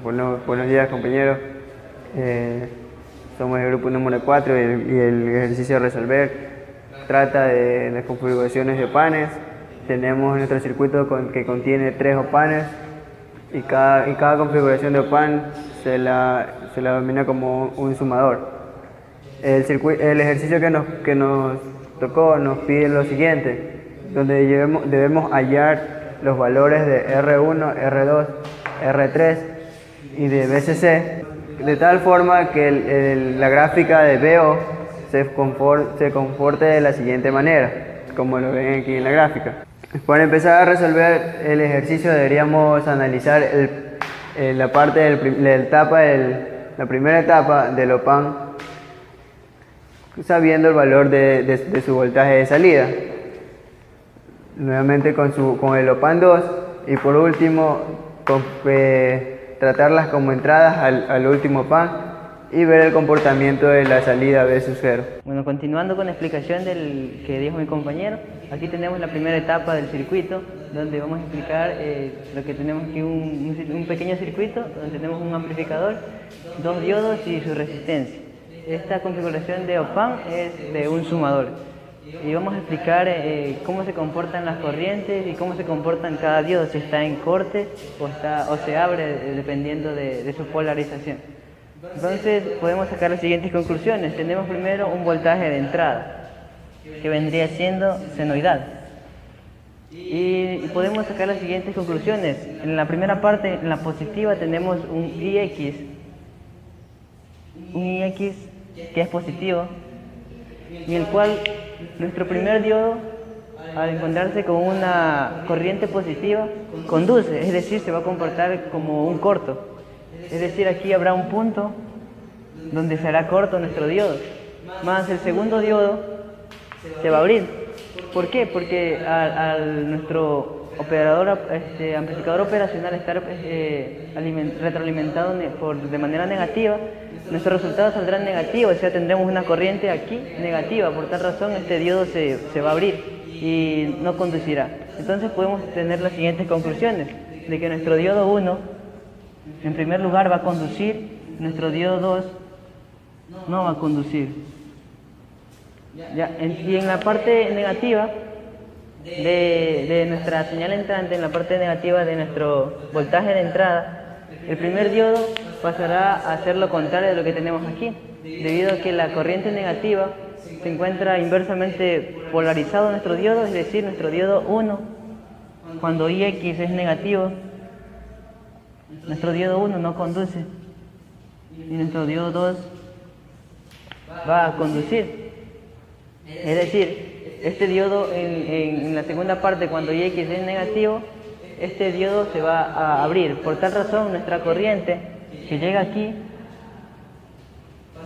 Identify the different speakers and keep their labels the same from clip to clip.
Speaker 1: Buenos días, compañeros. Somos el grupo número 4 y el ejercicio a resolver trata de las configuraciones de OPANes. Tenemos nuestro circuito que contiene 3 OPANes y cada configuración de OPAN se la denomina como un sumador. El ejercicio que nos tocó nos pide lo siguiente, donde debemos hallar los valores de R1, R2, R3 y de BCC, de tal forma que la gráfica de BO se comporte de la siguiente manera, como lo ven aquí en la gráfica. Para empezar a resolver el ejercicio deberíamos analizar la primera etapa del OPAN, sabiendo el valor de su voltaje de salida. Nuevamente con el OPAN 2 y por último tratarlas como entradas al último OPAN y ver el comportamiento de la salida B sub 0.
Speaker 2: Bueno, continuando con la explicación del que dijo mi compañero, aquí tenemos la primera etapa del circuito, donde vamos a explicar lo que tenemos aquí, un pequeño circuito, donde tenemos un amplificador, 2 diodos y su resistencia. Esta configuración de OPAN es de un sumador. Y vamos a explicar cómo se comportan las corrientes y cómo se comportan cada diodo, si está en corte o se abre dependiendo de su polarización. Entonces podemos sacar las siguientes conclusiones. Tenemos primero un voltaje de entrada, que vendría siendo senoidal. Y podemos sacar las siguientes conclusiones. En la primera parte, en la positiva, tenemos un IX que es positivo, y el cual nuestro primer diodo, al encontrarse con una corriente positiva, conduce, es decir, se va a comportar como un corto. Es decir, aquí habrá un punto donde se hará corto nuestro diodo, más el segundo diodo se va a abrir. ¿Por qué? Porque al nuestro amplificador operacional estar retroalimentado de manera negativa, nuestro resultado saldrá negativo, o sea, tendremos una corriente aquí negativa. Por tal razón, este diodo se va a abrir y no conducirá. Entonces podemos tener las siguientes conclusiones, de que nuestro diodo 1 en primer lugar va a conducir, nuestro diodo 2 no va a conducir. Y en la parte negativa de nuestra señal entrante, en la parte negativa de nuestro voltaje de entrada, el primer diodo pasará a hacer lo contrario de lo que tenemos aquí, debido a que la corriente negativa se encuentra inversamente polarizado nuestro diodo, es decir, nuestro diodo 1, cuando IX es negativo, nuestro diodo 1 no conduce y nuestro diodo 2 va a conducir. Es decir, este diodo en la segunda parte, cuando IX es negativo, este diodo se va a abrir. Por tal razón, nuestra corriente que llega aquí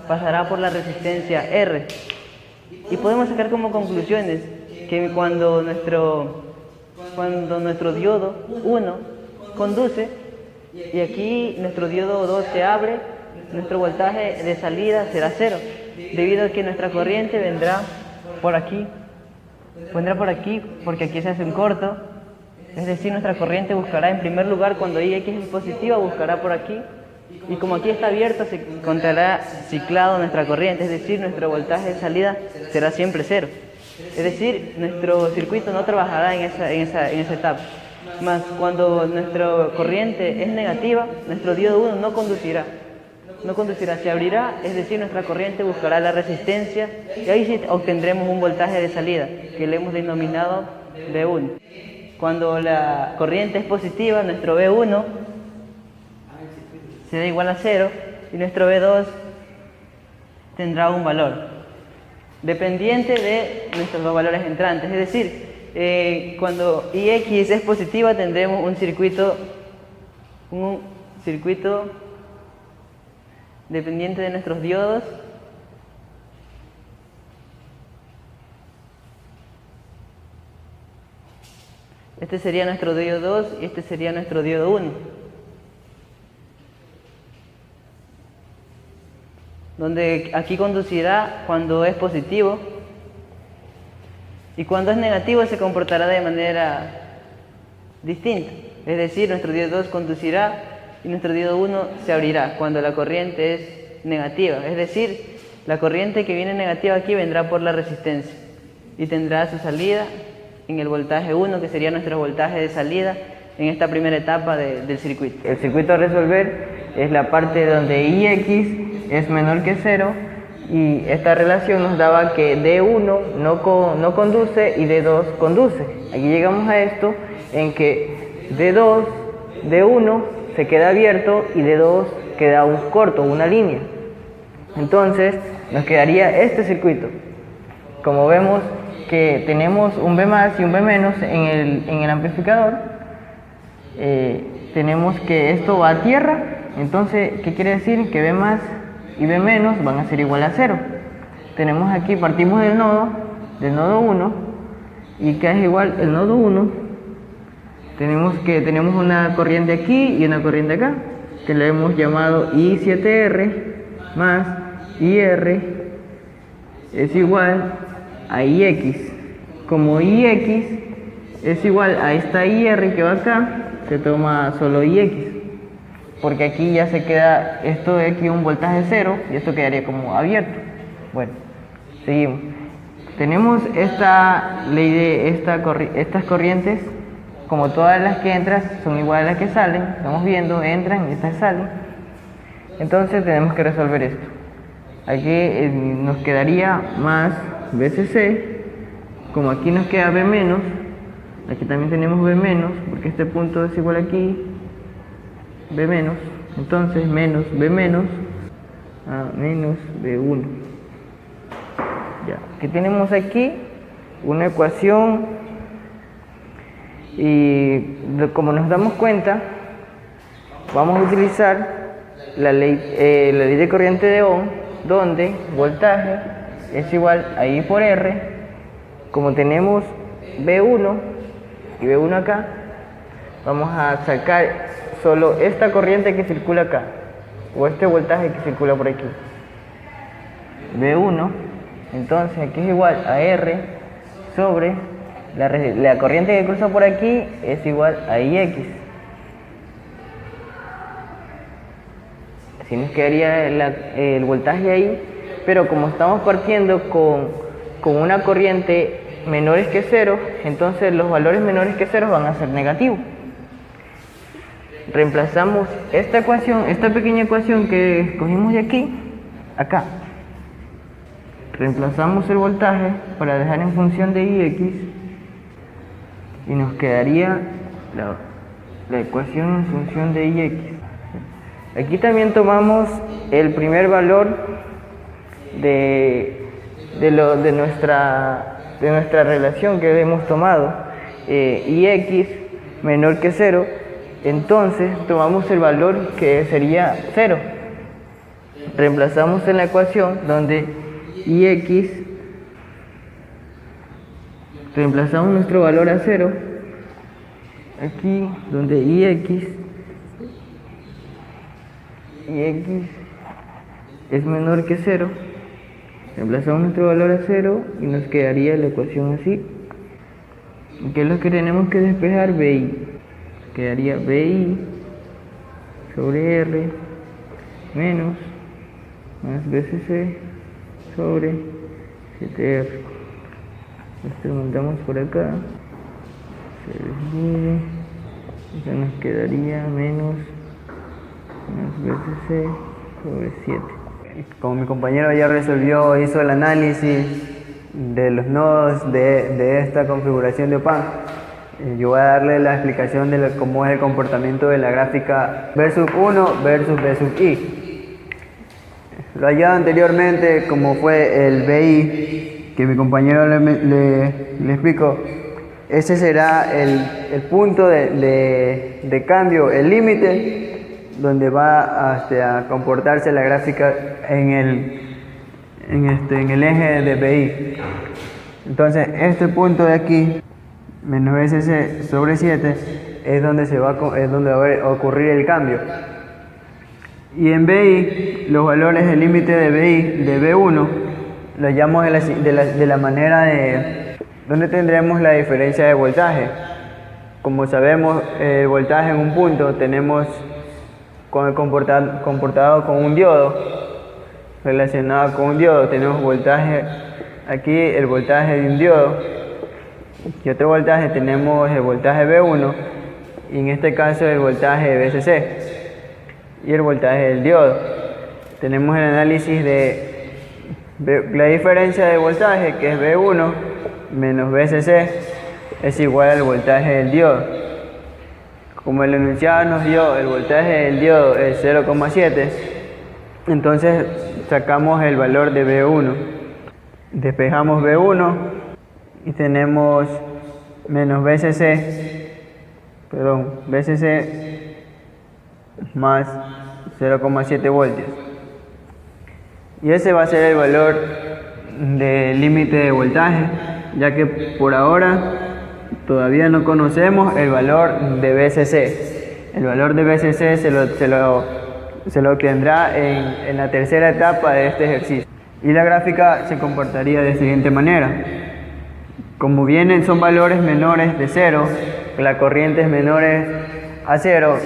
Speaker 2: pasará por la resistencia R. Y podemos sacar como conclusiones que cuando nuestro diodo 1 conduce y aquí nuestro diodo 2 se abre, nuestro voltaje de salida será 0, debido a que nuestra corriente vendrá por aquí porque aquí se hace un corto. Es decir, nuestra corriente buscará en primer lugar, cuando IX es positiva, buscará por aquí, y como aquí está abierto, se encontrará ciclado nuestra corriente, es decir, nuestro voltaje de salida será siempre 0. Es decir, nuestro circuito no trabajará en esa etapa. Más cuando nuestra corriente es negativa, nuestro diodo 1 no conducirá, se abrirá, es decir, nuestra corriente buscará la resistencia y ahí sí obtendremos un voltaje de salida que le hemos denominado B1. Cuando la corriente es positiva, nuestro B1 será igual a 0 y nuestro B2 tendrá un valor dependiente de nuestros dos valores entrantes. Es decir, cuando IX es positiva tendremos un circuito dependiente de nuestros diodos. Este sería nuestro diodo 2 y este sería nuestro diodo 1. Donde aquí conducirá cuando es positivo y cuando es negativo se comportará de manera distinta. Es decir, nuestro diodo 2 conducirá y nuestro diodo 1 se abrirá cuando la corriente es negativa, es decir, la corriente que viene negativa aquí vendrá por la resistencia y tendrá su salida en el voltaje 1, que sería nuestro voltaje de salida en esta primera etapa del circuito.
Speaker 3: El circuito a resolver es la parte donde Ix es menor que 0 y esta relación nos daba que D1 no conduce y D2 conduce. Aquí llegamos a esto en que D1 se queda abierto y D2 queda un corto, una línea. Entonces nos quedaría este circuito. Como vemos que tenemos un B más y un B menos en el amplificador, tenemos que esto va a tierra. Entonces, ¿qué quiere decir? Que B más y B menos van a ser igual a 0. Tenemos aquí, partimos del nodo 1, y que es igual el nodo 1. Tenemos una corriente aquí y una corriente acá, que le hemos llamado I7R más IR es igual a IX. Como IX es igual a esta IR que va acá, se toma solo IX, porque aquí ya se queda esto de aquí un voltaje 0 y esto quedaría como abierto. Bueno, seguimos. Tenemos esta ley de estas corrientes, como todas las que entran son iguales a las que salen, estamos viendo, entran y estas salen. Entonces tenemos que resolver esto. Aquí nos quedaría más BCC, como aquí nos queda B menos, aquí también tenemos B menos, porque este punto es igual aquí, B menos, entonces menos B menos a menos B1. Ya, que tenemos aquí una ecuación y como nos damos cuenta, vamos a utilizar la ley de corriente de Ohm, donde voltaje es igual a I por R. Como tenemos B1 y B1 acá, vamos a sacar solo esta corriente que circula acá, o este voltaje que circula por aquí, B1. Entonces aquí es igual a R sobre la corriente que cruza por aquí es igual a IX. Así nos quedaría el voltaje ahí, pero como estamos partiendo con una corriente menores que 0, entonces los valores menores que 0 van a ser negativos. Reemplazamos esta ecuación, esta pequeña ecuación que escogimos de aquí, acá. Reemplazamos el voltaje para dejar en función de Ix y nos quedaría la ecuación en función de Ix. Aquí también tomamos el primer valor de nuestra relación que hemos tomado, Ix menor que 0, entonces tomamos el valor que sería 0. Reemplazamos en la ecuación donde Ix, reemplazamos nuestro valor a 0, aquí donde Ix es menor que 0, reemplazamos nuestro valor a 0 y nos quedaría la ecuación así, que es lo que tenemos que despejar. BI, quedaría BI sobre R menos más BCC sobre 7R. Esto lo montamos por acá, se divide, acá nos quedaría menos más BCC sobre 7.
Speaker 1: Como mi compañero ya hizo el análisis de los nodos de esta configuración de OPAMP, yo voy a darle la explicación de cómo es el comportamiento de la gráfica B sub 1 versus B sub I. Lo hallado anteriormente, como fue el BI, que mi compañero le explicó, ese será el punto de cambio, el límite, donde va a comportarse la gráfica en el eje de BI. Entonces, este punto de aquí, menos BCC sobre 7, es donde va a ocurrir el cambio. Y en BI, los valores del límite de BI, de B1, lo hallamos de la manera de donde tendremos la diferencia de voltaje. Como sabemos, el voltaje en un punto tenemos con el comportado con un diodo, relacionado con un diodo. Tenemos voltaje, aquí el voltaje de un diodo, y otro voltaje tenemos el voltaje V1, y en este caso el voltaje de VCC y el voltaje del diodo. Tenemos el análisis de la diferencia de voltaje, que es V1 menos VCC, es igual al voltaje del diodo. Como el enunciado nos dio el voltaje del diodo es 0,7, entonces sacamos el valor de V1. Despejamos V1 y tenemos menos VCC más 0,7 voltios. Y ese va a ser el valor del límite de voltaje, ya que por ahora todavía no conocemos el valor de VCC. El valor de VCC se lo obtendrá en la tercera etapa de este ejercicio. Y la gráfica se comportaría de la siguiente manera. Como son valores menores de 0, las corrientes menores a 0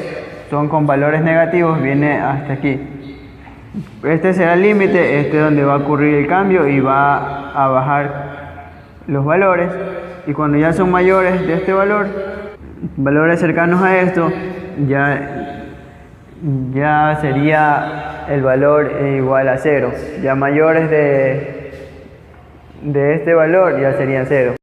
Speaker 1: son con valores negativos, viene hasta aquí. Este será el límite, este es donde va a ocurrir el cambio y va a bajar los valores. Y cuando ya son mayores de este valor, valores cercanos a esto, ya sería el valor igual a 0. Ya mayores de este valor ya serían 0.